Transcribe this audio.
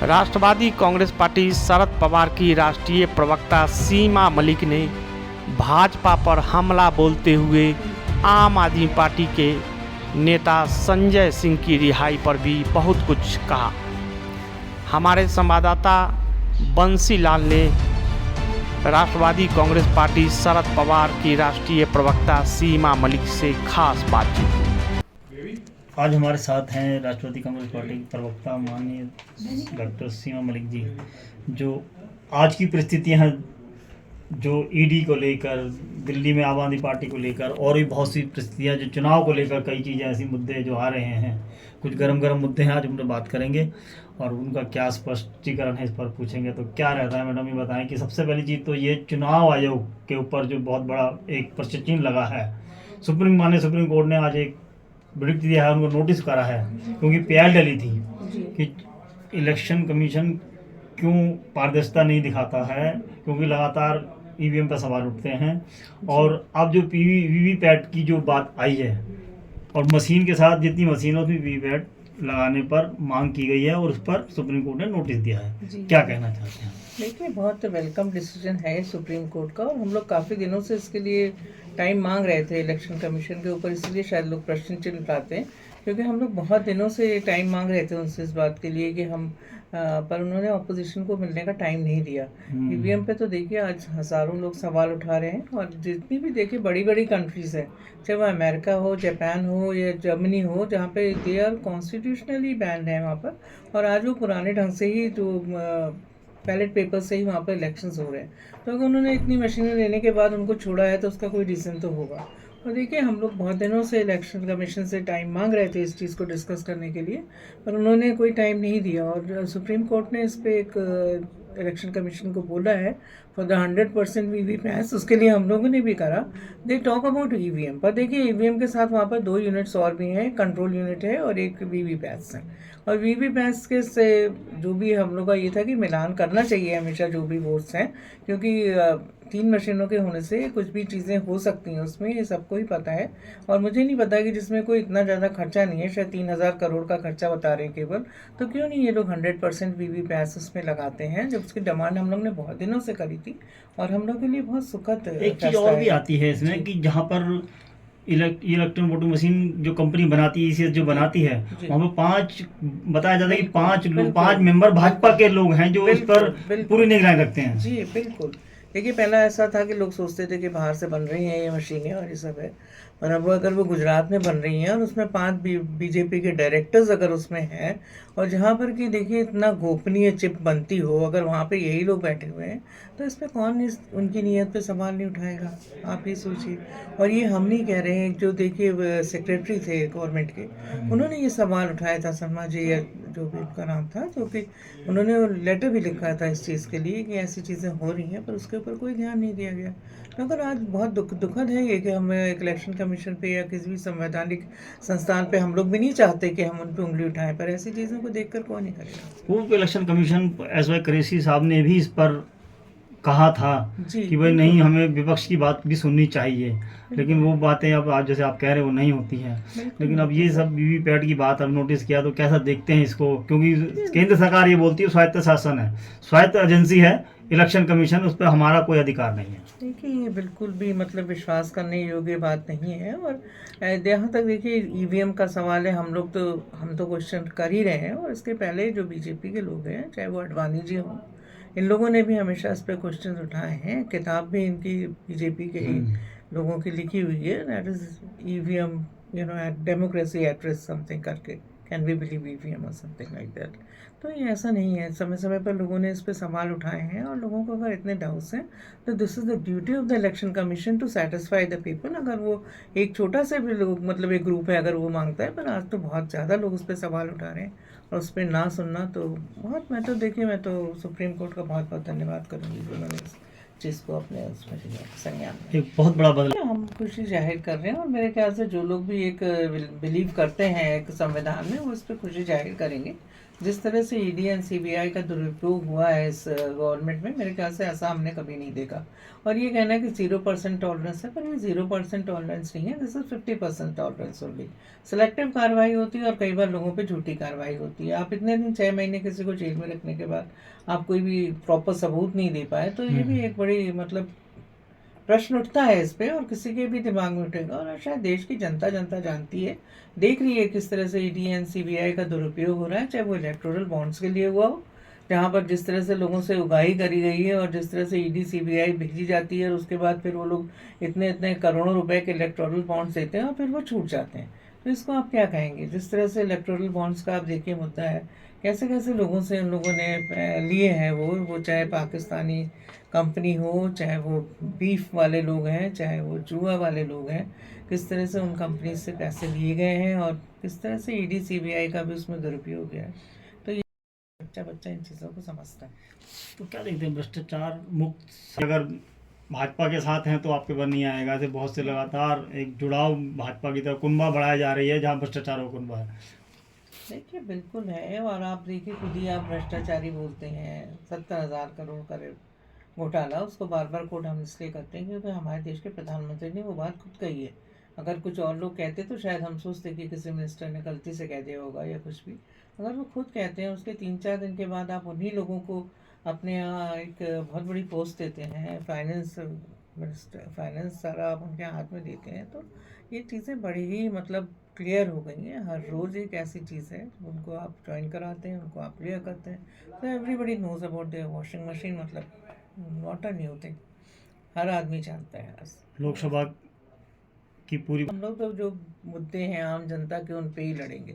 राष्ट्रवादी Congress party Sharad Pawar की राष्ट्रीय प्रवक्ता सीमा मलिक ने भाजपा पर हमला बोलते हुए आम आदमी पार्टी के नेता संजय सिंह की रिहाई पर भी बहुत कुछ कहा। हमारे संवाददाता बंसीलाल ने राष्ट्रवादी कांग्रेस पार्टी शरद पवार की राष्ट्रीय प्रवक्ता सीमा मलिक से खास बातचीत की। आज हमारे साथ हैं राष्ट्रवादी कांग्रेस पार्टी के प्रवक्ता माननीय डॉक्टर सीमा मलिक जी, जो आज की परिस्थितियां हैं, जो ईडी को लेकर, दिल्ली में आम आदमी पार्टी को लेकर और भी बहुत सी परिस्थितियां, जो चुनाव को लेकर कई चीज़ें ऐसी मुद्दे जो आ रहे हैं, कुछ गरम मुद्दे हैं, आज हम लोग बात करेंगे और उनका क्या स्पष्टीकरण है इस पर पूछेंगे। तो क्या रहता है मैडम, ये बताएं कि सबसे पहली चीज़ तो ये चुनाव आयोग के ऊपर जो बहुत बड़ा एक प्रश्न चिन्ह लगा है। सुप्रीम कोर्ट ने आज एक वर्डिक्ट दिया है, उनको नोटिस करा है, क्योंकि प्याल डली थी कि इलेक्शन कमीशन क्यों पारदर्शिता नहीं दिखाता है, क्योंकि लगातार ईवीएम पर सवाल उठते हैं। और अब जो वीवीपैट की जो बात आई है और मशीन के साथ जितनी मशीनों में वीवीपैट लगाने पर मांग की गई है और उस पर सुप्रीम कोर्ट ने नोटिस दिया है, क्या कहना चाहते हैं? देखिए, बहुत वेलकम डिसीजन है सुप्रीम कोर्ट का और हम लोग काफ़ी दिनों से इसके लिए टाइम मांग रहे थे इलेक्शन कमीशन के ऊपर, इसलिए शायद लोग प्रश्न चिन्ह उठाते हैं, क्योंकि हम लोग बहुत दिनों से टाइम मांग रहे थे उनसे इस बात के लिए कि हम पर उन्होंने अपोजिशन को मिलने का टाइम नहीं दिया। ईवीएम पे तो देखिए आज हज़ारों लोग सवाल उठा रहे हैं और जितनी भी देखिए बड़ी बड़ी कंट्रीज़ हैं, चाहे वो अमेरिका हो, जापान हो या जर्मनी हो, जहाँ पे दे आर कॉन्स्टिट्यूशनली बैन है वहाँ पर, और आज वो पुराने ढंग से ही जो बैलेट पेपर से ही वहाँ पर इलेक्शंस हो रहे हैं। तो अगर उन्होंने इतनी मशीनें लेने के बाद उनको छोड़ा है तो उसका कोई रीज़न तो होगा। और देखिए, हम लोग बहुत दिनों से इलेक्शन कमीशन से टाइम मांग रहे थे इस चीज़ को डिस्कस करने के लिए, पर उन्होंने कोई टाइम नहीं दिया। और सुप्रीम कोर्ट ने इस पर एक इलेक्शन कमीशन को बोला है फॉर द 100% वीवीपैट्स, उसके लिए हम लोगों ने भी करा। दे टॉक अबाउट ईवीएम, पर देखिए ईवीएम के साथ वहाँ पर 2 यूनिट्स और भी हैं, कंट्रोल यूनिट है और एक वीवीपैट्स है। और वीवीपैट्स के से जो भी हम लोग का ये था कि मिलान करना चाहिए हमेशा जो भी वोट्स हैं, क्योंकि 3 मशीनों के होने से कुछ भी चीज़ें हो सकती हैं उसमें, ये सबको ही पता है। और मुझे नहीं पता कि जिसमें कोई इतना ज़्यादा खर्चा नहीं है, शायद 3000 करोड़ का खर्चा बता रहे हैं केवल, तो क्यों नहीं ये लोग 100% वीवीपैट्स उसमें लगाते हैं, जब उसकी डिमांड हम लोग ने बहुत दिनों से करी थी और हम लोग के लिए बहुत सुखद। एक चीज़ और भी आती है इसमें कि जहाँ पर इलेक्ट्रॉनिक वोटिंग मशीन जो कंपनी बनाती है, ईसीएस जो बनाती है, वहाँ पर 5 बताया जाता है कि 5 मेंबर भाजपा के लोग हैं जो इस पर पूरी निगरानी रखते हैं। जी बिल्कुल। देखिए, पहला ऐसा था कि लोग सोचते थे कि बाहर से बन रही हैं ये मशीनें और ये सब है, और अब अगर वो गुजरात में बन रही हैं और उसमें 5 बीजेपी के डायरेक्टर्स अगर उसमें हैं, और जहाँ पर कि देखिए इतना गोपनीय चिप बनती हो, अगर वहाँ पे यही लोग बैठे हुए हैं, तो इस पर कौन उनकी नीयत पे सवाल नहीं उठाएगा, आप ही सोचिए। और ये हम नहीं कह रहे हैं, जो देखिए सेक्रेटरी थे गवर्नमेंट के, उन्होंने ये सवाल उठाया था, शर्मा जी या जो भी उनका नाम था, जो कि उन्होंने लेटर भी लिखा था इस चीज़ के लिए कि ऐसी चीज़ें हो रही हैं, पर उसके ऊपर कोई ध्यान नहीं दिया गया। मगर आज बहुत दुखद है ये कि हमें एक इलेक्शन कमीशन पे या किसी भी संवैधानिक संस्थान पे हम लोग भी नहीं चाहते कि हम उन पर उंगली उठाएं, पर ऐसी चीज़ों को देखकर कौन नहीं करेगा। पूर्व इलेक्शन कमीशन एस.वाई. कुरैशी साहब ने भी इस पर कहा था कि भाई नहीं, हमें विपक्ष की बात भी सुननी चाहिए, लेकिन वो बातें अब आज जैसे आप कह रहे हो वो नहीं होती हैं। लेकिन अब ये सब वीवीपैट की बात अब नोटिस किया तो कैसा देखते हैं इसको, क्योंकि केंद्र सरकार ये बोलती है स्वायत्त शासन है, स्वायत्त एजेंसी है इलेक्शन कमीशन, उस पर हमारा कोई अधिकार नहीं है। देखिए, ये बिल्कुल भी मतलब विश्वास करने योग्य बात नहीं है। और जहाँ तक देखिए ईवीएम का सवाल है, हम तो क्वेश्चन कर ही रहे हैं, और इसके पहले जो बीजेपी के लोग हैं, चाहे वो अडवाणी जी हों, इन लोगों ने भी हमेशा इस पर क्वेश्चन उठाए हैं। किताब भी इनकी बीजेपी के ही लोगों की लिखी हुई है, that is EVM democracy at risk something करके, कैन वी बिलीव ईवीएम और समथिंग लाइक दैट। तो ये ऐसा नहीं है, समय समय पर लोगों ने इस पर सवाल उठाए हैं, और लोगों को अगर इतने डाउट्स हैं तो this is the duty of the election commission to satisfy the people. अगर वो एक छोटा से भी लोग, मतलब एक ग्रुप है, अगर वो मांगता है, पर आज तो बहुत ज़्यादा लोग उस पर सवाल उठा रहे हैं, और उस पर ना सुनना तो बहुत, मैं तो सुप्रीम कोर्ट का बहुत बहुत धन्यवाद करूँगी कि उन्होंने चीज़ को अपने उसमें संज्ञान में। एक बहुत बड़ा बदलाव। हम खुशी जाहिर कर रहे हैं और मेरे ख्याल से जो लोग भी एक बिलीव करते हैं एक संविधान में वो इस पर खुशी जाहिर करेंगे। जिस तरह से ईडी एंड सीबीआई का दुरुपयोग हुआ है इस गवर्नमेंट में, मेरे ख्याल से ऐसा हमने कभी नहीं देखा। और ये कहना है कि 0% टॉलरेंस है, पर ये 0% टॉलरेंस नहीं है, दिस इज 50% टॉलरेंस होगी। सिलेक्टिव कार्रवाई होती है और कई बार लोगों पे झूठी कार्रवाई होती है। आप इतने दिन 6 महीने किसी को जेल में रखने के बाद आप कोई भी प्रॉपर सबूत नहीं दे पाए, तो ये भी एक बड़ी मतलब प्रश्न उठता है इस पे, और किसी के भी दिमाग में उठेगा। और शायद देश की जनता जानती है, देख रही है किस तरह से ईडी एंड सीबीआई का दुरुपयोग हो रहा है, चाहे वो इलेक्टोरल बॉन्ड्स के लिए हुआ हो, जहाँ पर जिस तरह से लोगों से उगाही करी गई है और जिस तरह से ईडी सीबीआई भेजी जाती है और उसके बाद फिर वो लोग इतने इतने करोड़ों रुपए के इलेक्टोरल बॉन्ड्स देते हैं और फिर वो छूट जाते हैं। तो इसको आप क्या कहेंगे? जिस तरह से इलेक्टोरल बॉन्ड्स का आप देखिए मुद्दा है, कैसे कैसे लोगों से उन लोगों ने लिए हैं, वो चाहे पाकिस्तानी कंपनी हो, चाहे वो बीफ वाले लोग हैं, चाहे वो जुआ वाले लोग हैं, किस तरह से उन कंपनी से पैसे लिए गए हैं और किस तरह से ईडी सीबीआई का भी उसमें दुरुपयोग है। तो ये बच्चा इन चीज़ों को समझता है। तो क्या देखते हैं, भ्रष्टाचार मुक्त अगर भाजपा के साथ हैं तो आपके बन नहीं आएगा। ऐसे बहुत से लगातार एक जुड़ाव भाजपा की तरफ कुनबा बढ़ाया जा रही है, जहाँ भ्रष्टाचार हो कुनबा है। देखिए बिल्कुल है, और आप देखिए खुद ही आप भ्रष्टाचारी बोलते हैं। 70,000 करोड़ का घोटाला, उसको बार बार कोट हम इसलिए करते हैं क्योंकि हमारे देश के प्रधानमंत्री ने वो बात खुद कही है। अगर कुछ और लोग कहते तो शायद हम सोचते कि किसी मिनिस्टर ने गलती से कह दिया होगा या कुछ भी। अगर वो खुद कहते हैं, उसके 3-4 दिन के बाद आप उन्हीं लोगों को अपने यहाँ एक बहुत बड़ी पोस्ट देते हैं, फाइनेंस मिनिस्टर, फाइनेंस सारा आप उनके हाथ में देते हैं, तो ये चीज़ें बड़ी ही मतलब क्लियर हो गई हैं। हर रोज़ एक ऐसी चीज़ है, उनको आप ज्वाइन कराते हैं, उनको आप क्लियर करते हैं, तो everybody knows about their washing machine, मतलब नॉट अ न्यू थिंग, हर आदमी जानता है। लोकसभा की पूरी हम लोग तो जो मुद्दे हैं आम जनता के, उन पे ही लड़ेंगे।